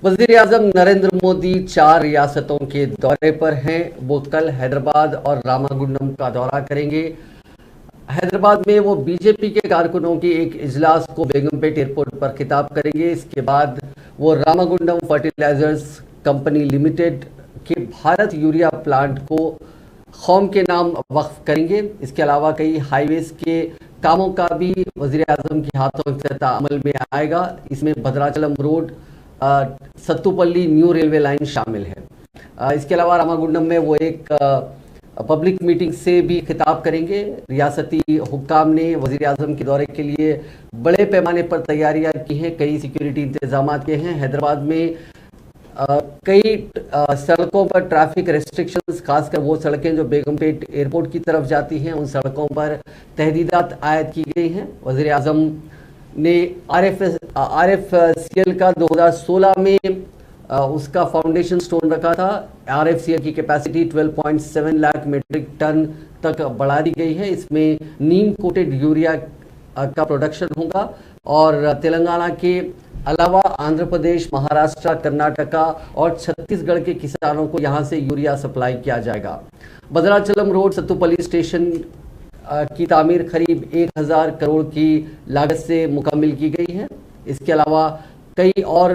वज़ीर आज़म नरेंद्र मोदी 4 रियासतों के दौरे पर हैं। वो कल हैदराबाद और रामागुंडम का दौरा करेंगे। हैदराबाद में वो बीजेपी के कारकुनों के एक इजलास को बेगमपेट एयरपोर्ट पर खिताब करेंगे। इसके बाद वो रामागुंडम फर्टिलाइजर्स कंपनी लिमिटेड के भारत यूरिया प्लांट को कौम के नाम वक्फ करेंगे। इसके अलावा कई हाईवेज के कामों का भी वज़ीर आज़म के हाथों इफ्तिताह अमल में आएगा। इसमें Bhadrachalam road, Sathupalli new railway line शामिल है। इसके अलावा रामागुंडम में वो एक पब्लिक मीटिंग से भी खिताब करेंगे। रियासती हुक्काम ने वज़ीर आज़म के दौरे के लिए बड़े पैमाने पर तैयारियां की हैं, कई सिक्योरिटी इंतजाम किए हैं। हैदराबाद में कई सड़कों पर ट्रैफिक रेस्ट्रिक्शंस, खासकर वो सड़कें जो बेगमपेट एयरपोर्ट की तरफ जाती हैं, उन सड़कों पर तहदीदात आयद की गई हैं। वज़ीर आज़म ने RFCL का 2016 में उसका फाउंडेशन स्टोन रखा था। RFCL की कैपेसिटी 12.7 लाख मेट्रिक टन तक बढ़ा दी गई है। इसमें नीम कोटेड यूरिया का प्रोडक्शन होगा और तेलंगाना के अलावा आंध्र प्रदेश, महाराष्ट्र, कर्नाटका और छत्तीसगढ़ के किसानों को यहां से यूरिया सप्लाई किया जाएगा। भद्राचलम रोड सत्तुपल्ली स्टेशन की तामीर करीब 1000 करोड़ की लागत से मुकम्मिल की गई है। इसके अलावा कई और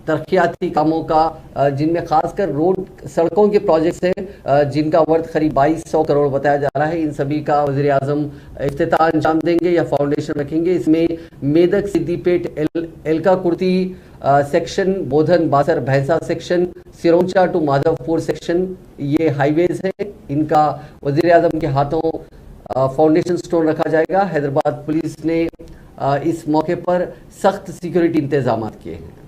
तरक्याती कामों का, जिनमें खासकर रोड सड़कों के प्रोजेक्ट्स हैं, जिनका वर्थ करीब 2200 करोड़ बताया जा रहा है, इन सभी का वज़ीर आज़म इफ्तिताह अंजाम देंगे या फाउंडेशन रखेंगे। इसमें Medak Siddipet Elkaturthy section, Bodhan Basar Bhainsa section, Sironcha to Madhavpur section, ये हाईवेज हैं। इनका वज़ीर आज़म के हाथों फाउंडेशन स्टोन रखा जाएगा। हैदराबाद पुलिस ने इस मौके पर सख्त सिक्योरिटी इंतजाम किए हैं।